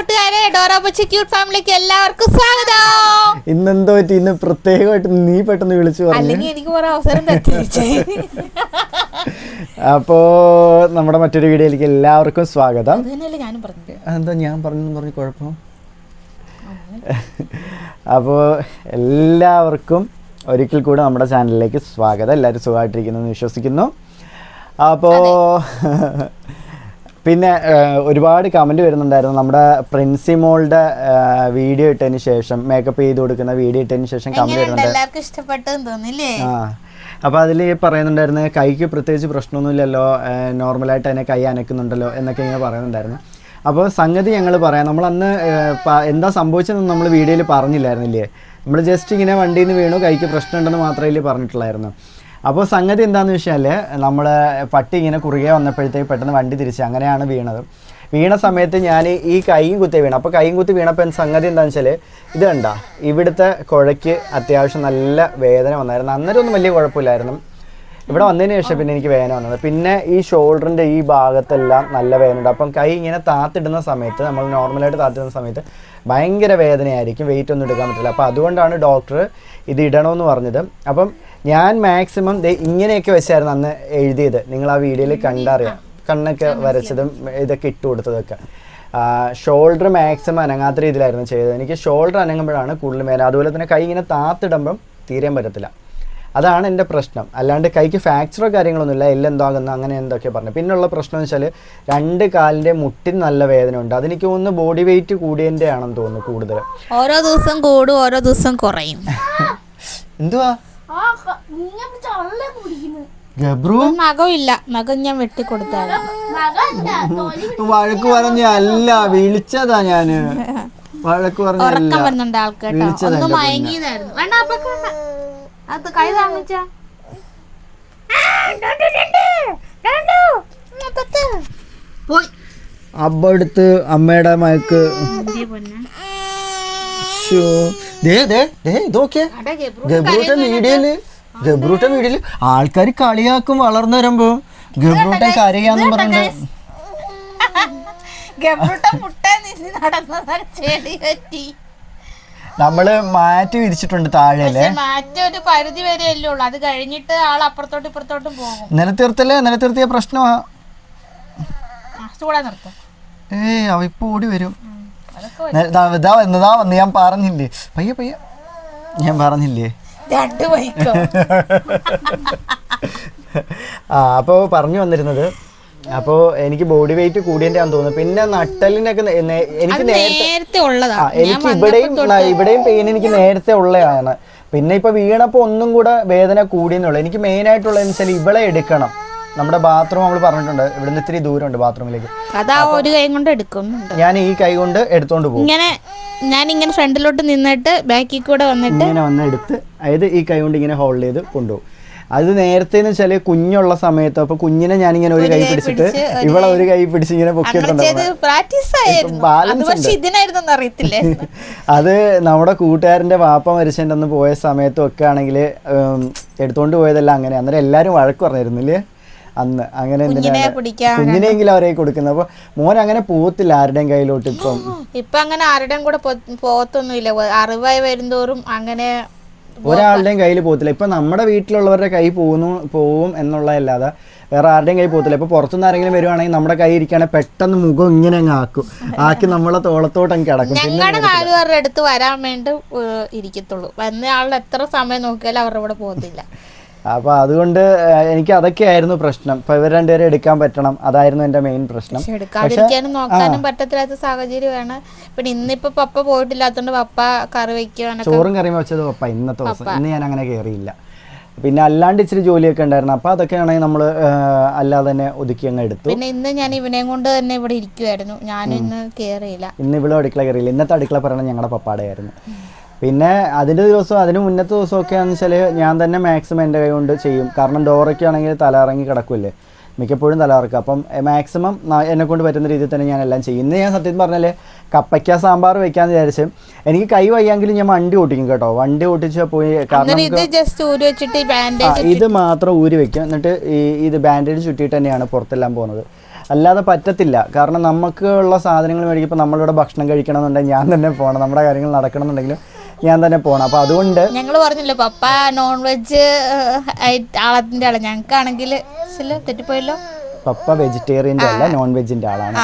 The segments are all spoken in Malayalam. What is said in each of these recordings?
കൂട്ടുകാരെ, ഡോറ ബുച്ചി ക്യൂട്ട് ഫാമിലിക്ക് എല്ലാവർക്കും സ്വാഗതം. ഇന്നെന്തോ പറ്റി? ഇന്ന് പ്രത്യേകമായിട്ട് നീ പെട്ടെന്ന് വിളിച്ചു പറഞ്ഞു. അല്ലെങ്കിൽ എനിക്ക് കുറെ അവസരം തെറ്റിച്ചേ. അപ്പോ നമ്മുടെ മറ്റൊരു വീഡിയോയിലേക്ക് എല്ലാവർക്കും സ്വാഗതം. ഞാനും പറഞ്ഞത് എന്താ ഞാൻ പറഞ്ഞു കുഴപ്പം? അപ്പോൾ എല്ലാവർക്കും ഒരിക്കൽ കൂടെ നമ്മുടെ ചാനലിലേക്ക് സ്വാഗതം. എല്ലാവരും സുഖമായിട്ടിരിക്കുന്നു എന്ന് വിശ്വസിക്കുന്നു. അപ്പോൾ പിന്നെ ഒരുപാട് കമൻറ്റ് വരുന്നുണ്ടായിരുന്നു നമ്മുടെ പ്രിൻസിമോളുടെ വീഡിയോ ഇട്ടതിന് ശേഷം, മേക്കപ്പ് ചെയ്ത് കൊടുക്കുന്ന വീഡിയോ ഇട്ടതിന് ശേഷം കമൻറ്റ് വരുന്നുണ്ട്. അപ്പോൾ അതിൽ പറയുന്നുണ്ടായിരുന്നു കൈക്ക് പ്രത്യേകിച്ച് പ്രശ്നമൊന്നുമില്ലല്ലോ, നോർമലായിട്ട് തന്നെ കൈ അനക്കുന്നുണ്ടല്ലോ എന്നൊക്കെ ഇങ്ങനെ പറയുന്നുണ്ടായിരുന്നു. അപ്പോൾ സംഗതി ഞങ്ങൾ പറയാം. നമ്മളന്ന് എന്താ സംഭവിച്ചതെന്ന് നമ്മൾ വീഡിയോയിൽ പറഞ്ഞില്ലായിരുന്നില്ലേ? നമ്മൾ ജസ്റ്റ് ഇങ്ങനെ വണ്ടിയിൽ നിന്ന് വീണു, കൈക്ക് പ്രശ്നമുണ്ടെന്ന് മാത്രമേ പറഞ്ഞിട്ടുള്ളായിരുന്നു. അപ്പോൾ സംഗതി എന്താണെന്ന് വെച്ചാൽ, നമ്മൾ പട്ടി ഇങ്ങനെ കുറുകെ വന്നപ്പോഴത്തേക്ക് പെട്ടെന്ന് വണ്ടി തിരിച്ച് അങ്ങനെയാണ് വീണത്. വീണ സമയത്ത് ഞാൻ ഈ കൈയും കുത്തി വീണു. അപ്പോൾ കൈയും കുത്തി വീണപ്പോൾ സംഗതി എന്താണെന്ന് വെച്ചാൽ, ഇത് കണ്ട ഇവിടുത്തെ കുഴയ്ക്ക് അത്യാവശ്യം നല്ല വേദന വന്നായിരുന്നു. അന്നേരം ഒന്നും വലിയ കുഴപ്പമില്ലായിരുന്നു. ഇവിടെ വന്നതിന് ശേഷം പിന്നെ എനിക്ക് വേദന വന്നത്. പിന്നെ ഈ ഷോൾഡറിൻ്റെ ഈ ഭാഗത്തെല്ലാം നല്ല വേദനയുണ്ട്. അപ്പം കൈ ഇങ്ങനെ താത്തിടുന്ന സമയത്ത്, നമ്മൾ നോർമലായിട്ട് താത്തിടുന്ന സമയത്ത് ഭയങ്കര വേദനയായിരിക്കും, വെയിറ്റ് ഒന്നും എടുക്കാൻ പറ്റില്ല. അപ്പോൾ അതുകൊണ്ടാണ് ഡോക്ടർ ഇത് ഇടണമെന്ന് പറഞ്ഞത്. അപ്പം ഞാൻ മാക്സിമം ഇങ്ങനെയൊക്കെ വെച്ചായിരുന്നു അന്ന് എഴുതിയത്. നിങ്ങൾ ആ വീഡിയോയിൽ കണ്ടറിയാം, കണ്ണൊക്കെ വരച്ചതും ഇതൊക്കെ ഇട്ട് കൊടുത്തതൊക്കെ. ഷോൾഡർ മാക്സിമം അനങ്ങാത്ത രീതിയിലായിരുന്നു ചെയ്തത്. എനിക്ക് ഷോൾഡർ അനങ്ങുമ്പോഴാണ് കൂടുതൽ വേദന. അതുപോലെ തന്നെ കൈ ഇങ്ങനെ താത്തിടുമ്പം തീരാൻ പറ്റത്തില്ല. അതാണ് എൻ്റെ പ്രശ്നം. അല്ലാണ്ട് കൈക്ക് ഫ്രാക്ചറോ കാര്യങ്ങളൊന്നുമില്ല, എല്ലെന്താകുന്നു അങ്ങനെ എന്തൊക്കെ പറഞ്ഞു. പിന്നെയുള്ള പ്രശ്നം എന്ന് വെച്ചാൽ രണ്ട് കാലിൻ്റെ മുട്ടിന് നല്ല വേദന ഉണ്ട്. അതെനിക്ക് തോന്നുന്നു ബോഡി വെയിറ്റ് കൂടിയതിൻ്റെ ആണെന്ന് തോന്നുന്നു കൂടുതൽ. ഓരോ ദിവസം കൂടും, ഓരോ ദിവസം കുറയും. എന്തുവാ ഗബ്രു? നഖമില്ല, നഖം ഞാൻ വെട്ടിക്കൊടുത്താണ്. വഴക്ക് പറഞ്ഞ അല്ല, വിളിച്ചതാ ഞാന്. വഴക്ക് പറഞ്ഞ വരുന്നുണ്ട് ആൾക്കാട്ടോ. ഒന്ന് മയങ്ങിയതായിരുന്നു. വേണ്ട അത് കൈ താങ്ങിച്ച അബ്ബടുത്ത് അമ്മയുടെ മയക്ക്. ഇതൊക്കെ ഗബ്രൂട്ടൻ വീഡിയോയില് ആൾക്കാർ കളിയാക്കും. വളർന്നു വരുമ്പോ ഗബ്രൂട്ടൻ കരയാന്നും പറഞ്ഞിട്ട് നമ്മള് മാറ്റി വിരിച്ചിട്ടുണ്ട് താഴെ. മാറ്റി ഒരു പരിധി വരെ അല്ലേ ഉള്ളൂ, അത് കഴിഞ്ഞിട്ട് ആൾ അപ്പുറത്തോട്ടും ഇപ്പുറത്തോട്ടും പോകും. നിലത്തിർത്തിയ പ്രശ്നമാ. അവ ഇപ്പൊ ഓടി വരും. ഞാൻ പറഞ്ഞില്ലേ, പയ്യ ഞാൻ പറഞ്ഞില്ലേ. അപ്പോൾ പറഞ്ഞു വന്നിരുന്നത്, അപ്പോൾ എനിക്ക് ബോഡി വെയിറ്റ് കൂടിയതിൻ്റെയാണെന്ന് തോന്നുന്നു. പിന്നെ നട്ടലിനൊക്കെ എനിക്ക് നേരത്തെ എനിക്ക് ഇവിടെയും പെയിൻ എനിക്ക് നേരത്തെ ഉള്ളതാണ്. പിന്നെ ഇപ്പൊ വീണപ്പോൾ ഒന്നും കൂടെ വേദന കൂടിയെന്നുള്ളൂ. എനിക്ക് മെയിൻ ആയിട്ടുള്ളതെന്ന് വെച്ചാൽ ഇവളെ എടുക്കണം. നമ്മുടെ ബാത്റൂം നമ്മൾ പറഞ്ഞിട്ടുണ്ട്, ഇവിടുന്ന് ഇത്തിരി ദൂരമുണ്ട് ബാത്റൂമിലേക്ക്. ഒരു കൈ കൊണ്ട് എടുക്കും. ഞാൻ ഈ കൈ കൊണ്ട് എടുത്തോണ്ട് പോകും. ഞാനിങ്ങനെ ഫ്രണ്ടിലോട്ട് നിന്നിട്ട് ബാക്കിൽ കൂടെ വന്നിട്ട് ഇങ്ങനെ വന്ന് എടുത്ത്, അതായത് ഈ കൈ കൊണ്ട് ഇങ്ങനെ ഹോൾഡ് ചെയ്ത് കൊണ്ടുപോകും. അത് നേരത്തെ എന്ന് വെച്ചാൽ കുഞ്ഞുള്ള സമയത്ത്, അപ്പൊ കുഞ്ഞിനെ ഞാനിങ്ങനെ ഒരു കൈ പിടിച്ചിട്ട് ഇവളെ ഒരു കൈ പിടിച്ച് ഇങ്ങനെ പൊക്കിയിട്ടുണ്ടാവും. അത് നമ്മുടെ കൂട്ടുകാരന്റെ വാപ്പ മരിച്ചതിൻ്റെ അന്ന് പോയ സമയത്തും ഒക്കെ ആണെങ്കിൽ എടുത്തോണ്ട് പോയതെല്ലാം അങ്ങനെ. അന്നേരം എല്ലാരും വഴക്ക് പറഞ്ഞിരുന്നില്ലേ അന്ന്. അങ്ങനെ കുഞ്ഞിനെങ്കിലും അവരെ കൊടുക്കുന്നത്. അപ്പൊ മോൻ അങ്ങനെ പോകത്തില്ല ആരുടെയും കയ്യിലോട്ട്. ഇപ്പൊ അങ്ങനെ ആരുടെയും കൂടെ പോകത്തൊന്നുമില്ല. അറിവായി വരുന്തോറും അങ്ങനെ ഒരാളുടെയും കയ്യിൽ പോകത്തില്ല. ഇപ്പൊ നമ്മുടെ വീട്ടിലുള്ളവരുടെ കൈ പോവും എന്നുള്ളതല്ലാതെ വേറെ ആരുടെയും കൈ പോകത്തില്ല. ഇപ്പൊ പുറത്തുനിന്ന് ആരെങ്കിലും വരുവാണെങ്കിൽ നമ്മുടെ കൈ ഇരിക്കുകയാണെങ്കിൽ പെട്ടെന്ന് മുഖം ഇങ്ങനെ അങ്ങ് ആക്കി നമ്മളെ തോളത്തോട്ട് അങ്ങ് കിടക്കും. ഞങ്ങളുടെ നാലുപേരുടെ അടുത്ത് വരാൻ വേണ്ടി ഇരിക്കത്തുള്ളൂ. വന്ന ആളുടെ എത്ര സമയം നോക്കിയാലും അവരുടെ കൂടെ പോകത്തില്ല. അപ്പൊ അതുകൊണ്ട് എനിക്ക് അതൊക്കെയായിരുന്നു പ്രശ്നം. ഇപ്പൊ ഇവർ രണ്ടുപേരെ എടുക്കാൻ പറ്റണം, അതായിരുന്നു എന്റെ മെയിൻ പ്രശ്നം. എടുക്കാതിരിക്കാനും നോക്കാനും പറ്റത്തില്ലാത്ത സാഹചര്യമാണ്. പിന്നെ ഇന്നിപ്പോ പപ്പ പോയിട്ടില്ലാത്തോണ്ട് പപ്പ കറി വെക്കാനൊക്കെ, ചോറും കറിയും വെച്ചത് പപ്പ ഇന്നത്തെ ദിവസം. ഇന്ന് ഞാൻ അങ്ങനെ കയറിയില്ല. പിന്നെ അല്ലാണ്ട് ഇച്ചിരി ജോലിയൊക്കെ ഉണ്ടായിരുന്നു. അപ്പൊ അതൊക്കെ ആണെങ്കിൽ നമ്മള് അല്ലാതെ തന്നെ ഒതുക്കി അങ്ങ് എടുത്തു. പിന്നെ ഇന്ന് ഞാൻ ഇവനെയും കൊണ്ട് തന്നെ ഇവിടെ ഇരിക്കുവായിരുന്നു. ഞാൻ ഇന്ന് കയറിയില്ല. ഇന്ന് ഇവിടെ അടുക്കള കയറിയില്ല. ഇന്നത്തെ അടുക്കള പറയണത് ഞങ്ങളുടെ പപ്പാടെ ആയിരുന്നു. പിന്നെ അതിന് മുന്നത്തെ ദിവസമൊക്കെ ആണെന്ന് വെച്ചാൽ ഞാൻ തന്നെ മാക്സിമം എൻ്റെ കൈ കൊണ്ട് ചെയ്യും. കാരണം ഡോറൊക്കെ ആണെങ്കിൽ തലയിറങ്ങി കിടക്കില്ലേ, മിക്കപ്പോഴും തലയിറക്കുക. അപ്പം മാക്സിമം എന്നെക്കൊണ്ട് പറ്റുന്ന രീതിയിൽ തന്നെ ഞാൻ എല്ലാം ചെയ്യും. ഇന്ന് ഞാൻ സത്യം പറഞ്ഞാൽ കപ്പയ്ക്ക സാമ്പാർ വെക്കാന്ന് വിചാരിച്ച്, എനിക്ക് കൈ വയ്യെങ്കിലും ഞാൻ വണ്ടി ഓട്ടിക്കും കേട്ടോ. വണ്ടി ഓട്ടിച്ച് പോയി, കാരണം ഇത് മാത്രം ഊരി വെക്കും. എന്നിട്ട് ഇത് ബാൻഡേജ് ചുറ്റിയിട്ട് തന്നെയാണ് പുറത്തെല്ലാം പോകുന്നത്. അല്ലാതെ പറ്റത്തില്ല. കാരണം നമുക്ക് ഉള്ള സാധനങ്ങൾ മേടിക്കുമ്പോൾ നമ്മളിവിടെ ഭക്ഷണം കഴിക്കണമെന്നുണ്ടെങ്കിൽ ഞാൻ തന്നെ പോകണം, നമ്മുടെ കാര്യങ്ങൾ നടക്കണമെന്നുണ്ടെങ്കിലും ഞാൻ തന്നെ പോകണം. അപ്പോൾ അതുകൊണ്ട് ഞങ്ങൾ പറഞ്ഞില്ലേ പപ്പ നോൺ വെജ് ആളത്തിൻ്റെ ആളാണ്. ഞങ്ങൾക്കാണെങ്കിൽ തെറ്റിപ്പോയല്ലോ, പപ്പ വെജിറ്റേറിയൻ്റെ അല്ല നോൺ വെജിൻ്റെ ആളാണ്.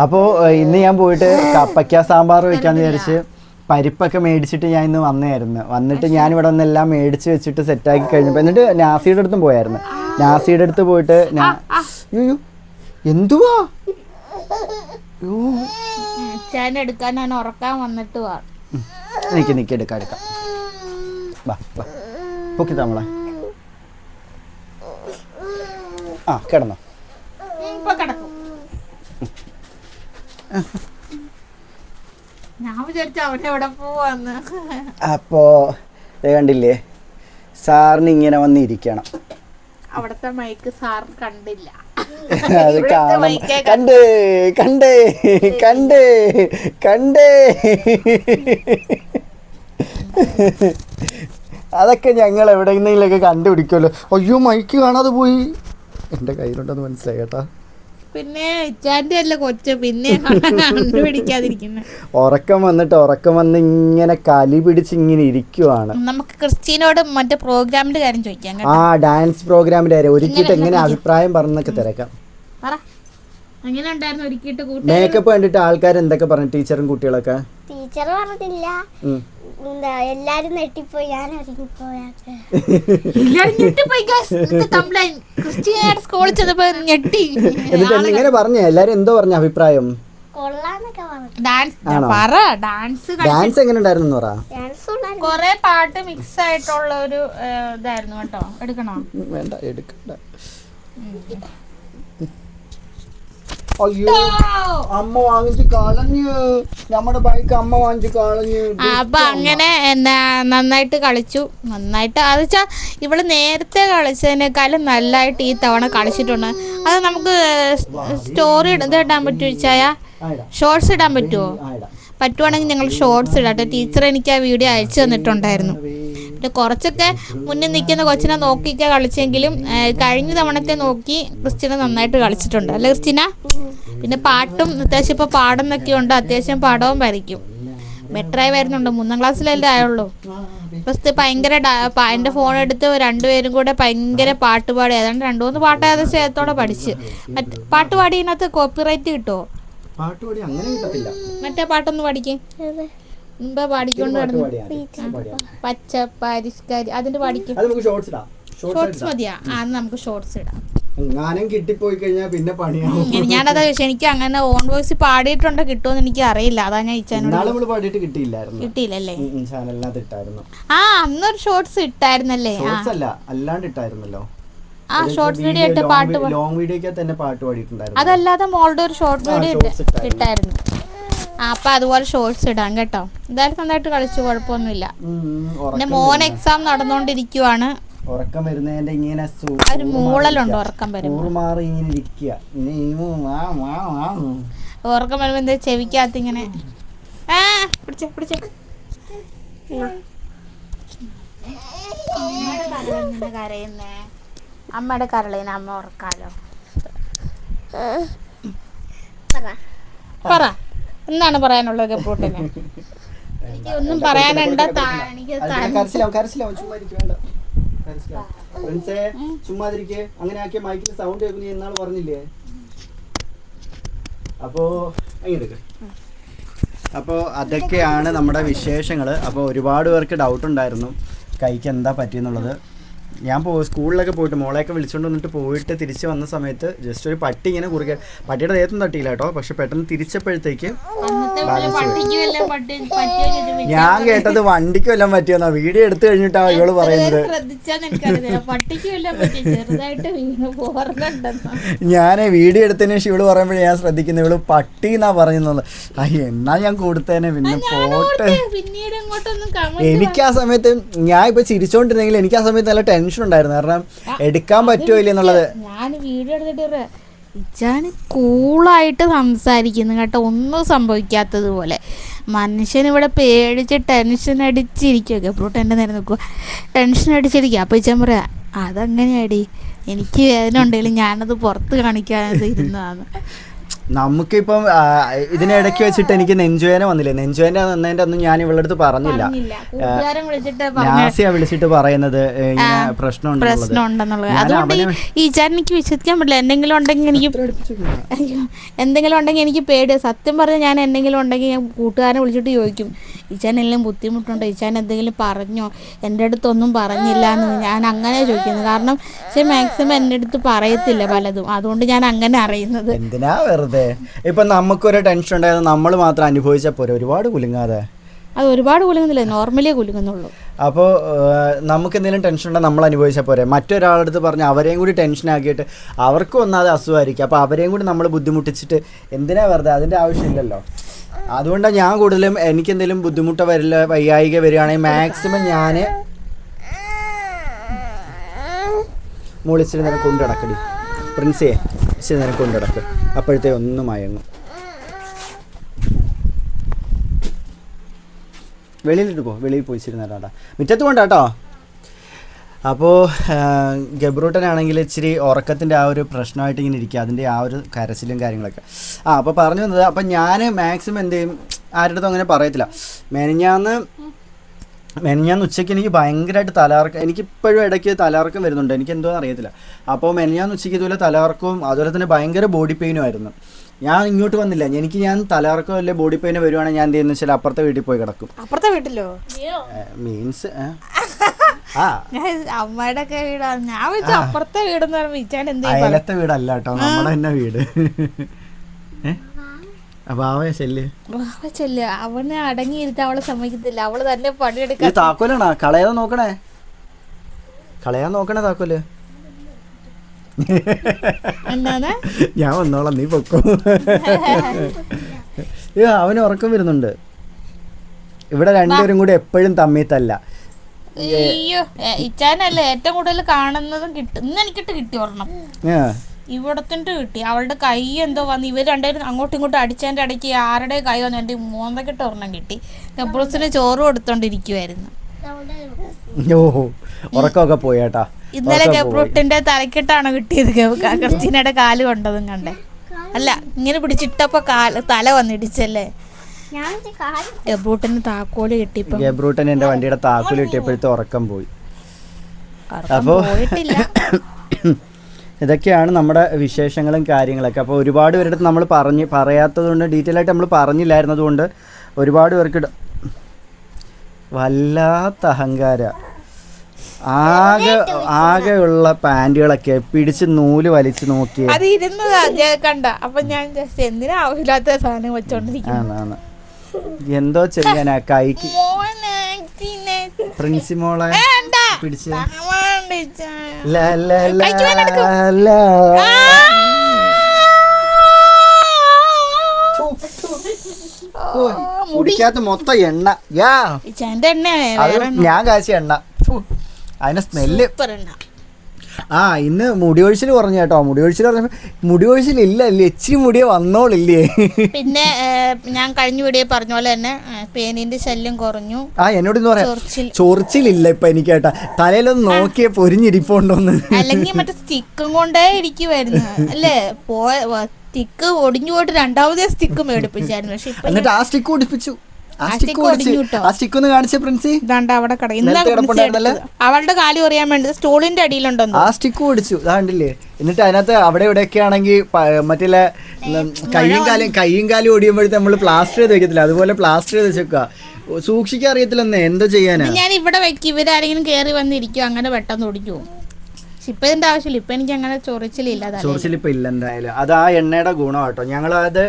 അപ്പോൾ ഇന്ന് ഞാൻ പോയിട്ട് കപ്പയ്ക്ക സാമ്പാർ വെക്കാമെന്ന് വിചാരിച്ച് പരിപ്പൊക്കെ മേടിച്ചിട്ട് ഞാൻ ഇന്ന് വന്നിട്ട് ഞാനിവിടെ വന്നെല്ലാം മേടിച്ച് വെച്ചിട്ട് സെറ്റാക്കി കഴിഞ്ഞപ്പോൾ എന്നിട്ട് നാസിയുടെ അടുത്തും പോയായിരുന്നു. നാസിയുടെ അടുത്ത് പോയിട്ട് എന്തുവാ എടുക്കാൻ ഞാൻ ഉറക്കാൻ വന്നിട്ട് നിക്ക് എടുക്കാം പൊക്കി നമ്മളെ കിടന്നോ. ഞാൻ വിചാരിച്ചു അവിടെ എവിടെ പോവാന്ന്. അപ്പോ കണ്ടില്ലേ, സാറിന് ഇങ്ങനെ വന്നിരിക്കണം. അവിടത്തെ മൈക്ക് സാർ കണ്ടില്ല. അത് കാണണം. കണ്ടേ അതൊക്കെ ഞങ്ങൾ എവിടെയെങ്കിലൊക്കെ കണ്ടുപിടിക്കുമല്ലോ. അയ്യോ മൈക്ക് കാണാതെ പോയി, എൻ്റെ കയ്യിലുണ്ടെന്ന് മനസ്സിലായി കേട്ടാ. പിന്നെ ഇച്ചാൻ്റെ അല്ല കൊച്ചു, പിന്നെ കണ്ടുപിടിക്കാതിരിക്കുന്ന. ഉറക്കം വന്ന് ഇങ്ങനെ കലി പിടിച്ച് ഇങ്ങനെ ഇരിക്കുവാണ്. നമുക്ക് ക്രിസ്റ്റീനോട് മറ്റേ പ്രോഗ്രാമിന്റെ കാര്യം ചോദിക്കാം. ഡാൻസ് പ്രോഗ്രാമിന്റെ കാര്യം ഒരുക്കിയിട്ട് എങ്ങനെ അഭിപ്രായം പറഞ്ഞൊക്കെ തിരക്കാം. മേക്കപ്പ് കണ്ടിട്ട് ആൾക്കാർ എന്തൊക്കെ പറഞ്ഞു, ടീച്ചറും കുട്ടികളൊക്കെ? ടീച്ചർ പറഞ്ഞില്ല, എല്ലാരും നെട്ടിപ്പോയി, ഞാൻ എന്നിട്ട് ഇങ്ങനെ പറഞ്ഞു എല്ലാരും എന്തോ പറഞ്ഞ അഭിപ്രായം? ഡാൻസ് എങ്ങനെ ഉണ്ടായിരുന്നു? കൊറേ പാട്ട് മിക്സ് ആയിട്ടുള്ള ഒരു ഇതായിരുന്നു കേട്ടോ. എടുക്കണോ? വേണ്ട, എടുക്കണ്ട. അയ്യോ അമ്മ വാങ്ങിച്ച് കളഞ്ഞു, നമ്മുടെ ബൈക്ക് അമ്മ വാങ്ങിച്ച് കളഞ്ഞു. അപ്പൊ അങ്ങനെ നന്നായിട്ട് കളിച്ചു. നന്നായിട്ട് അത് വെച്ചാ ഇവള് നേരത്തെ കളിച്ചതിനേക്കാളും നല്ലതായിട്ട് ഈ തവണ കളിച്ചിട്ടുണ്ട്. അത് നമുക്ക് സ്റ്റോറി ഇടാൻ പറ്റുമോ ചായ? ഷോർട്സ് ഇടാൻ പറ്റുമോ? പറ്റുവാണെങ്കിൽ ഞങ്ങൾ ഷോർട്സ് ഇടാട്ടെ. ടീച്ചർ എനിക്ക് ആ വീഡിയോ അയച്ചു തന്നിട്ടുണ്ടായിരുന്നു. പിന്നെ കുറച്ചൊക്കെ മുന്നിൽ നിൽക്കുന്ന കൊച്ചിനെ നോക്കിയൊക്കെ കളിച്ചെങ്കിലും കഴിഞ്ഞ തവണത്തെ നോക്കി ക്രിസ്റ്റീന നന്നായിട്ട് കളിച്ചിട്ടുണ്ട്, അല്ലേ ക്രിസ്റ്റീന? പിന്നെ പാട്ടും അത്യാവശ്യം ഇപ്പോൾ പാടുന്നൊക്കെ ഉണ്ട്, അത്യാവശ്യം പടവും വരയ്ക്കും. ബെറ്ററായി വരുന്നുണ്ട്. 3ാം ക്ലാസ്സിലല്ലേ ആയുള്ളൂ. ഫസ്റ്റ് ഭയങ്കര എൻ്റെ ഫോൺ എടുത്ത് രണ്ടുപേരും കൂടെ ഭയങ്കര പാട്ട് പാടി, ഏതാണ്ട് 2-3 പാട്ട് ഏകദേശം ചേർത്തോടെ പഠിച്ച്. പാട്ട് പാടിയതിനകത്ത് കോപ്പിറൈറ്റ് കിട്ടുമോ? മറ്റേ പാട്ടൊന്ന് പഠിക്കും. പാടിക്കൊണ്ട് പച്ച പരിഷ്കാരി അതിന്റെ പാടിക്കും. ഷോർട്സ് മതിയാ? അത് നമുക്ക് ഷോർട്സ് ഇടാം. ഞാനതാ ചോദിച്ചു, എനിക്ക് അങ്ങനെ ഓൺ വോയിസ് പാടിയിട്ടുണ്ടോ കിട്ടുമെന്ന് എനിക്ക് അറിയില്ല. അതാ ഞാൻ കിട്ടിയില്ലല്ലേ? അന്നൊരു ഷോർട്സ് ഇട്ടായിരുന്നല്ലേ? ഷോർട്സ് വീഡിയോ ഇട്ട് പാട്ട്, അതല്ലാതെ മോളുടെ ഒരു ഷോർട്ട് വീഡിയോ ഇട്ടായിരുന്നു. അപ്പൊ അതുപോലെ ഷോർട്സ് ഇടാം കേട്ടോ. എന്തായാലും നന്നായിട്ട് കളിച്ചു, കുഴപ്പമൊന്നുമില്ല. പിന്നെ മോൻ എക്സാം നടന്നുകൊണ്ടിരിക്കുവാണ്. ഉറക്കം വരുന്നതിന്റെ ഇങ്ങനെ ഒരു മൂളലുണ്ട്. ഉറക്കം വരുമ്പോ ഉറക്കം വരുമ്പോ എന്താ ചെവിക്കകത്ത് ഇങ്ങനെ കരയുന്നേ. അമ്മയുടെ കരളേന അമ്മ ഉറക്കാലോ. പറ, എന്താണ് പറയാനുള്ളത് ഗബ്രൂട്ടിന്? എനിക്ക് ഒന്നും പറയാനുണ്ട്. അങ്ങനെ ആക്കിയ മൈക്കിൽ സൗണ്ട് കേൾക്കുന്ന എന്നാൾ പറഞ്ഞില്ലേ? അപ്പോൾ അതൊക്കെയാണ് നമ്മുടെ വിശേഷങ്ങൾ. അപ്പോൾ ഒരുപാട് പേർക്ക് ഡൗട്ട് ഉണ്ടായിരുന്നു കൈക്ക് എന്താ പറ്റിയെന്നുള്ളത്. ഞാൻ സ്കൂളിലൊക്കെ പോയിട്ട് മോളെയൊക്കെ വിളിച്ചുകൊണ്ട് വന്നിട്ട് പോയിട്ട് തിരിച്ച് വന്ന സമയത്ത് ജസ്റ്റ് ഒരു പട്ടി ഇങ്ങനെ കുറുകെ, പട്ടിയുടെ ദേഹത്തും തട്ടിയില്ല കേട്ടോ, പക്ഷെ പെട്ടെന്ന് തിരിച്ചപ്പോഴത്തേക്ക് ഞാൻ കേട്ടത് വണ്ടിക്ക് വല്ലതും പറ്റിയെന്നാ. വീഡിയോ എടുത്തു കഴിഞ്ഞിട്ടാ ഇവള് പറയുന്നത്. ഞാൻ വീഡിയോ എടുത്തതിന് ശേഷം ഇവള് പറയുമ്പോഴേ ഞാൻ ശ്രദ്ധിക്കുന്നത് ഇവള് പട്ടി എന്നാ പറയുന്നത്. എന്നാ ഞാൻ കൊടുത്തേനെ, പിന്നെ പോട്ടെ. എനിക്ക് ആ സമയത്ത് ഞാൻ ഇപ്പൊ ചിരിച്ചോണ്ടിരുന്നെങ്കിൽ എനിക്ക് ആ സമയത്ത് നല്ല ടെൻഷൻ ഉണ്ടായിരുന്നു, കാരണം എടുക്കാൻ പറ്റുമോ ഇല്ല എന്നുള്ളത്. ഞാൻ വീഡിയോ എടുത്തിട്ട് ഇച്ചാന് കൂളായിട്ട് സംസാരിക്കുന്നു കേട്ടോ, ഒന്നും സംഭവിക്കാത്തതുപോലെ. മനുഷ്യനിവിടെ പേടിച്ച് ടെൻഷൻ അടിച്ചിരിക്കുക. എപ്പോഴും എൻ്റെ നേരെ നോക്കുക, ടെൻഷൻ അടിച്ചിരിക്കുക. അപ്പോൾ ഇച്ചാൻ പറയാ അതങ്ങനെയാടി, എനിക്ക് വേദന ഉണ്ടെങ്കിലും ഞാനത് പുറത്ത് കാണിക്കാതെ ഇരുന്നതാണ്. നമുക്കിപ്പം ഇതിനിടയ്ക്ക് വെച്ചിട്ട് എനിക്ക് നെഞ്ചുവേദന വന്നില്ലേ, നെഞ്ചുവേദന വന്നതിൻ്റെ ഒന്നും ഞാൻ ഇവളുടെ അടുത്ത് പറഞ്ഞില്ല. നാസിയ വിളിച്ചിട്ട് പറയുന്നത് ഇങ്ങനെ പ്രശ്നമുണ്ടെന്നുള്ളത്. അതുകൊണ്ട് ഈ ചാൻ എനിക്ക് വിശ്വസിക്കാൻ പറ്റില്ല. എന്തെങ്കിലും ഉണ്ടെങ്കിൽ എനിക്ക് പേടിയാണ്. സത്യം പറഞ്ഞാൽ ഞാൻ എന്തെങ്കിലും ഉണ്ടെങ്കിൽ ഞാൻ കൂട്ടുകാരനെ വിളിച്ചിട്ട് ചോദിക്കും, ഇച്ചാൻ എല്ലാം ബുദ്ധിമുട്ടുണ്ടോ, ഇച്ചാൻ എന്തെങ്കിലും പറഞ്ഞോ, എൻ്റെ അടുത്തൊന്നും പറഞ്ഞില്ല എന്ന് ഞാൻ അങ്ങനെ ചോദിക്കുന്നത്. കാരണം പക്ഷേ മാക്സിമം എൻ്റെ അടുത്ത് പറയത്തില്ല പലതും, അതുകൊണ്ട് ഞാൻ അങ്ങനെ അറിയുന്നത്. എന്തിനാ വെറുതെ ഇപ്പൊ നമുക്കൊരു ടെൻഷൻ ഉണ്ടായത് നമ്മൾ മാത്രം അനുഭവിച്ചാൽ പോരെ, ഒരുപാട് കുലുങ്ങാതെ. അത് ഒരുപാട് കുലുങ്ങുന്നില്ല, നോർമലേ കുലുങ്ങുന്നുള്ളൂ. അപ്പോൾ നമുക്ക് എന്തെങ്കിലും ടെൻഷൻ ഉണ്ടെങ്കിൽ നമ്മൾ അനുഭവിച്ചാൽ പോരെ. മറ്റൊരാളുടെ അടുത്ത് പറഞ്ഞ് അവരെയും കൂടി ടെൻഷൻ ആക്കിയിട്ട് അവർക്കും ഒന്നാതെ അസുഖമായിരിക്കും. അപ്പോൾ അവരെയും കൂടി നമ്മൾ ബുദ്ധിമുട്ടിച്ചിട്ട് എന്തിനാ വെറുതെ, അതിൻ്റെ ആവശ്യമില്ലല്ലോ. അതുകൊണ്ടാണ് ഞാൻ കൂടുതലും എനിക്കെന്തെങ്കിലും ബുദ്ധിമുട്ട് വരില്ല, വയ്യായിക വരികയാണെങ്കിൽ മാക്സിമം ഞാൻ മോളിച്ചിരി നേരം കൊണ്ടുനടക്കടി പ്രിൻസേ, ഇച്ചിരി നേരം കൊണ്ടുനടക്ക്, അപ്പോഴത്തേ ഒന്നും മയങ്ങും. വെളിയിലിട്ട് പോ, വെളിയിൽ പോയി ഇച്ചിരി നേരം മുറ്റത്ത് കൊണ്ടാട്ടോ. അപ്പോൾ ഗബ്രൂട്ടനാണെങ്കിൽ ഇച്ചിരി ഉറക്കത്തിൻ്റെ ആ ഒരു പ്രശ്നമായിട്ട് ഇങ്ങനെ ഇരിക്കുക, അതിൻ്റെ ആ ഒരു കരച്ചിലും കാര്യങ്ങളൊക്കെ. അപ്പോൾ പറഞ്ഞു വന്നത്, അപ്പം ഞാൻ മാക്സിമം എന്ത് ചെയ്യും, ആരുടെ അടുത്തും അങ്ങനെ പറയത്തില്ല. മെനഞ്ഞാന്ന് ഉച്ചയ്ക്ക് എനിക്ക് ഭയങ്കരമായിട്ട് തലകറക്കം, എനിക്കിപ്പോഴും ഇടയ്ക്ക് തലകറക്കം വരുന്നുണ്ട്, എനിക്ക് എന്തോന്ന് അറിയത്തില്ല. അപ്പോൾ മെനഞ്ഞാന്ന് ഉച്ചയ്ക്ക് ഇതുപോലെ തലകറക്കവും അതുപോലെ തന്നെ ഭയങ്കര ബോഡി പെയിനും ആയിരുന്നു. ഞാൻ ഇങ്ങോട്ട് വന്നില്ല, ഞാൻ തലകറക്കം അല്ലെ ബോഡി പെയിന് വരുവാണെങ്കിൽ ഞാൻ എന്ത് ചെയ്യുന്ന വെച്ചാൽ അപ്പുറത്തെ വീട്ടിൽ പോയി കിടക്കും. അപ്പുറത്തെ വീട്ടിലോ? മീൻസ് അമ്മയുടെ ഒക്കെ വീടാണ് ഞാൻ വെച്ച. അപ്പുറത്തെ വീടെന്ന് പറയുമ്പോൾ അയലത്തെ വീടല്ല കേട്ടോ, നമ്മുടെ തന്നെ വീട്. അവനെ അടങ്ങിയിരുത്ത അവളെ സമ്മതിക്കത്തില്ല, അവള് തന്നെ പണിയെടുക്കാൻ. താക്കോലാണോ കളയാതെ നോക്കണേ, കളയാൻ നോക്കണേ താക്കോല്. ഞാൻ വന്നോളാം, നീ പൊക്കോ. അവന് ഉറക്കം വരുന്നുണ്ട്. ഇവിടെ രണ്ടുപേരും കൂടി എപ്പോഴും തമ്മിത്തല്ല. അയ്യോ, ഇച്ചാനല്ലേ ഏറ്റവും കൂടുതൽ കാണുന്നതും കിട്ടും. ഇന്ന് എനിക്കിട്ട് കിട്ടി ഒരെണ്ണം, ഇവിടത്തിട്ട് കിട്ടി. അവളുടെ കൈ എന്തോ വന്ന് ഇവർ രണ്ടുപേരും അങ്ങോട്ടും ഇങ്ങോട്ടും അടിച്ചതിൻ്റെ ഇടയ്ക്ക് ആരുടെ കൈ വന്നു എൻ്റെ മോന്തക്കിട്ട് ഒരെണ്ണം കിട്ടി. ഗബ്രൂസിന് ചോറ് കൊടുത്തോണ്ടിരിക്കുവായിരുന്നു. ഉറക്കമൊക്കെ പോയേട്ടാ. ഇന്നലെ ഗബ്രൂട്ടിന്റെ തലക്കെട്ടാണോ കിട്ടിയത്, ക്രിസ്റ്റീനയുടെ കാല് കൊണ്ടതും കണ്ടേ. അല്ല, ഇങ്ങനെ പിടിച്ചിട്ടപ്പോ തല വന്നിടിച്ചല്ലേ. ഗബ്രൂട്ടിന് താക്കോല് കിട്ടിയപ്പോ, ഗബ്രൂട്ടൻ എന്റെ വണ്ടിയുടെ താക്കോല് കിട്ടിയപ്പോഴത്തെ ഉറക്കം പോയി. അപ്പോൾ ഇതൊക്കെയാണ് നമ്മുടെ വിശേഷങ്ങളും കാര്യങ്ങളൊക്കെ. അപ്പോൾ ഒരുപാട് പേരുടെ അടുത്ത് നമ്മൾ പറയാത്തത് കൊണ്ട്, ഡീറ്റെയിൽ ആയിട്ട് നമ്മൾ പറഞ്ഞില്ലായിരുന്നത് കൊണ്ട് ഒരുപാട് പേർക്ക് വല്ലാത്ത അഹങ്കാര. ആകെയുള്ള പാൻറ്റുകളൊക്കെ പിടിച്ച് നൂല് വലിച്ചു നോക്കി അത് ഇരുന്നതാ കണ്ട. അപ്പൊ ഞാൻ എന്തിനാ ആവശ്യമില്ലാത്ത സാധനം വെച്ചോണ്ടിരിക്കുന്നു. എന്തോ ചെയ്യാനാ കൈക്ക്. പ്രിൻസിമോളെ പിടിച്ച് മുടിക്കകത്ത് മൊത്തം എണ്ണ. ഞാൻ കാശി എണ്ണ, അതിന്റെ സ്മെല്ല്. ഇന്ന് മുടി ഒഴിച്ചിൽ പറഞ്ഞു കേട്ടോ. മുടി ഒഴിച്ചിൽ പറഞ്ഞപ്പോ മുടി ഒഴിച്ചിലില്ല, ഇച്ചിരി മുടിയെ വന്നോളില്ലേ. പിന്നെ ഞാൻ കഴിഞ്ഞ വീഡിയോ പറഞ്ഞ പോലെ തന്നെ പേനിന്റെ ശല്യം കുറഞ്ഞു. എന്നോട് ഇന്ന് പറയാം, ചൊറിച്ചിലില്ല ഇപ്പൊ എനിക്ക് കേട്ടാ. തലയിലൊന്ന് നോക്കിയേ പൊരിഞ്ഞിരിപ്പുണ്ടോന്ന്. അല്ലെങ്കിൽ മറ്റേ സ്റ്റിക്കും കൊണ്ടേ ഇരിക്കുവായിരുന്നു അല്ലേ. സ്റ്റിക്ക് ഒടിഞ്ഞു പോയിട്ട് രണ്ടാമതേ സ്റ്റിക്ക് മേടിപ്പിച്ചായിരുന്നു. പക്ഷെ എന്നിട്ട് ആ സ്റ്റിക്ക് ഒടിപ്പിച്ചു. അവളുടെ കാലി പറയാൻ വേണ്ടി സ്റ്റൂളിന്റെ അടിയിലുണ്ടോ ആ സ്റ്റിക്ക് ഓടിച്ചു. അതാണ്ടില്ലേ. എന്നിട്ട് അതിനകത്ത് അവിടെ ഇവിടെയൊക്കെ ആണെങ്കിൽ മറ്റേ കൈയും കാലും ഓടിയുമ്പോഴത്തെ നമ്മള് പ്ലാസ്റ്റർ ചെയ്ത് വെക്കത്തില്ല, അതുപോലെ പ്ലാസ്റ്റർ ചെയ്ത് വെച്ചേക്കുക. സൂക്ഷിക്കാൻ അറിയത്തില്ലെന്നേ, എന്തോ ചെയ്യാനാ. ഞാൻ ഇവിടെ വെക്കും, ഇവരാരെങ്കിലും കേറി വന്നിരിക്കും, അങ്ങനെ പെട്ടെന്ന് ഓടിക്കും. ഇപ്പൊ ഇതിന്റെ ആവശ്യമില്ല. ഇപ്പൊ എനിക്ക് അങ്ങനെ ചൊറിച്ചിലിപ്പ ഇല്ല എന്തായാലും. അത് ആ എണ്ണയുടെ ഗുണം കേട്ടോ. ഞങ്ങളത്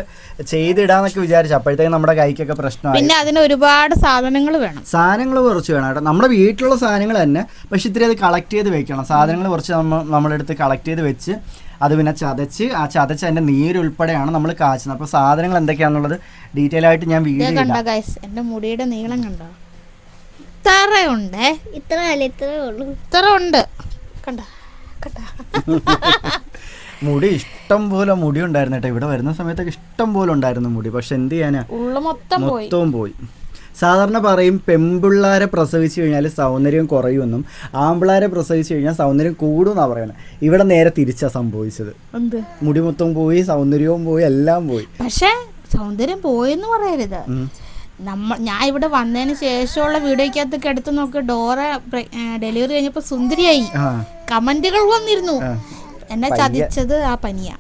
ചെയ്തിടാന്നൊക്കെ വിചാരിച്ചു, അപ്പോഴത്തേക്ക് നമ്മുടെ കൈക്കൊക്കെ പ്രശ്നമായി. പിന്നെ അതിന് ഒരുപാട് സാധനങ്ങൾ വേണം. സാധനങ്ങൾ കുറച്ച് വേണം കേട്ടോ, നമ്മുടെ വീട്ടിലുള്ള സാധനങ്ങൾ തന്നെ. പക്ഷെ ഇത്തിരി അത് കളക്ട് ചെയ്ത് വെക്കണം. സാധനങ്ങൾ കുറച്ച് നമ്മളെടുത്ത് കളക്ട് ചെയ്ത് വെച്ച് അത് പിന്നെ ചതച്ച് അതിന്റെ നീരുൾപ്പെടെയാണ് നമ്മൾ കാച്ചുന്നത്. അപ്പൊ സാധനങ്ങൾ എന്തൊക്കെയാണെന്നുള്ളത് ഡീറ്റെയിൽ ആയിട്ട് ഞാൻ വീഡിയോ ഇടാം. എന്റെ മുടിയുടെ നീളം കണ്ടോ, ഇത്ര ഉണ്ട് കണ്ട. മുടി ഇഷ്ടം പോലെ മുടി ഉണ്ടായിരുന്നു കേട്ടോ. ഇവിടെ വരുന്ന സമയത്തൊക്കെ ഇഷ്ടം പോലെ ഉണ്ടായിരുന്നു മുടി. പക്ഷെ എന്ത് ചെയ്യാനാ, മൊത്തവും പോയി. സാധാരണ പറയും പെൺപിള്ളാരെ പ്രസവിച്ച് കഴിഞ്ഞാൽ സൗന്ദര്യം കുറയുമെന്നും ആൺപിള്ളാരെ പ്രസവിച്ച് കഴിഞ്ഞാൽ സൗന്ദര്യം കൂടും എന്നാണ് പറയുന്നത്. ഇവിടെ നേരെ തിരിച്ചാണ് സംഭവിച്ചത്. മുടി മൊത്തം പോയി, സൗന്ദര്യവും പോയി, എല്ലാം പോയി. പക്ഷേ സൗന്ദര്യം പോയെന്ന് പറയരുത്. ഞാൻ ഇവിടെ വന്നതിന് ശേഷമുള്ള വീഡിയോക്കകത്തൊക്കെ എടുത്ത് നോക്കി, ഡോറ ഡെലിവറി കഴിഞ്ഞപ്പോൾ സുന്ദരിയായി. കമന്റുകൾ വന്നിരുന്നു. എന്നെ ചതിച്ചത് ആ പനിയാ.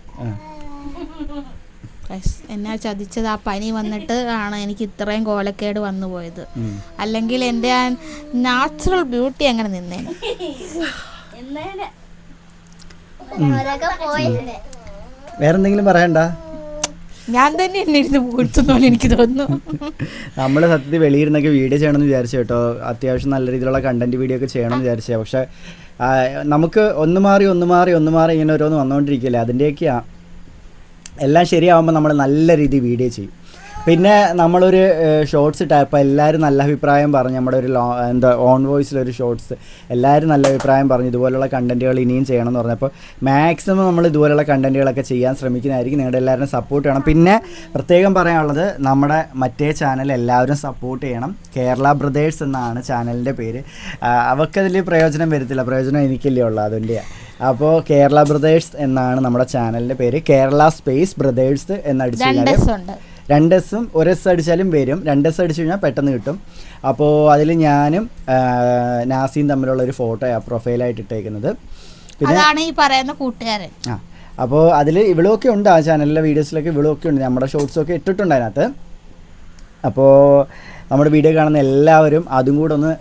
എന്നെ ചതിച്ചത് ആ പനി വന്നിട്ട് ആണ് എനിക്ക് ഇത്രയും കോലക്കേട് വന്നു പോയത്. അല്ലെങ്കിൽ എൻ്റെ ആ നാച്ചുറൽ ബ്യൂട്ടി അങ്ങനെ നിന്നേനെ. വേറെന്തെങ്കിലും പറയണ്ട? ഞാൻ തന്നെ എന്നെ ഇരുന്ന് പൂഴ്ത്തുന്നോലെ എനിക്ക് തോന്നുന്നു. നമ്മൾ സത്യത്തിൽ വെളിയിരുന്നൊക്കെ വീഡിയോ ചെയ്യണമെന്ന് വിചാരിച്ചു കേട്ടോ. അത്യാവശ്യം നല്ല രീതിയിലുള്ള കണ്ടന്റ് വീഡിയോ ഒക്കെ ചെയ്യണമെന്ന് വിചാരിച്ചത്. പക്ഷെ നമുക്ക് ഒന്ന് മാറി ഇങ്ങനെ ഓരോന്ന് വന്നുകൊണ്ടിരിക്കില്ലേ. അതിൻ്റെയൊക്കെയാണ് എല്ലാം ശരിയാവുമ്പോൾ നമ്മൾ നല്ല രീതിയിൽ വീഡിയോ ചെയ്യും. പിന്നെ നമ്മളൊരു ഷോർട്സ് ഇട്ടപ്പോൾ എല്ലാവരും നല്ല അഭിപ്രായം പറഞ്ഞു. നമ്മുടെ ഒരു ഓൺ വോയിസിലൊരു ഷോർട്സ് എല്ലാവരും നല്ല അഭിപ്രായം പറഞ്ഞു. ഇതുപോലുള്ള കണ്ടൻറ്റുകൾ ഇനിയും ചെയ്യണം എന്ന് പറഞ്ഞപ്പോൾ മാക്സിമം നമ്മൾ ഇതുപോലുള്ള കണ്ടൻറ്റുകളൊക്കെ ചെയ്യാൻ ശ്രമിക്കുന്നതായിരിക്കും. നിങ്ങളുടെ എല്ലാവരും സപ്പോർട്ട് ചെയ്യണം. പിന്നെ പ്രത്യേകം പറയാനുള്ളത്, നമ്മുടെ മറ്റേ ചാനൽ എല്ലാവരും സപ്പോർട്ട് ചെയ്യണം. കേരള ബ്രദേഴ്സ് എന്നാണ് ചാനലിൻ്റെ പേര്. അവർക്കതിൽ പ്രയോജനം വരത്തില്ല, പ്രയോജനം എനിക്കല്ലേ ഉള്ളൂ, അതിൻ്റെയാണ്. അപ്പോൾ കേരള ബ്രദേഴ്സ് എന്നാണ് നമ്മുടെ ചാനലിൻ്റെ പേര്. കേരള സ്പേസ് ബ്രദേഴ്സ് എന്നടിച്ചു കഴിഞ്ഞാൽ 2S ഒരു S അടിച്ചാലും വരും. 2S അടിച്ചു കഴിഞ്ഞാൽ പെട്ടെന്ന് കിട്ടും. അപ്പോൾ അതിൽ ഞാനും നാസിയും തമ്മിലുള്ള ഒരു ഫോട്ടോയാണ് പ്രൊഫൈലായിട്ട് ഇട്ടേക്കുന്നത്. പിന്നെ ഈ പറയുന്ന കൂട്ടുകാരൻ. അപ്പോൾ അതിൽ ഇവളൊക്കെ ഉണ്ട്, ആ ചാനലിലെ വീഡിയോസിലൊക്കെ ഇവളൊക്കെ ഉണ്ട്. നമ്മുടെ ഷോർട്സൊക്കെ ഇട്ടിട്ടുണ്ട് അതിനകത്ത്. അപ്പോൾ നമ്മുടെ വീഡിയോ കാണുന്ന എല്ലാവരും അതും കൂടെ ഒന്ന്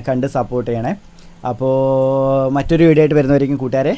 കണ്ട് സപ്പോർട്ട് ചെയ്യണേ. അപ്പോൾ മറ്റൊരു വീഡിയോ ആയിട്ട് വരുന്നവരേക്കും കൂട്ടുകാരെ.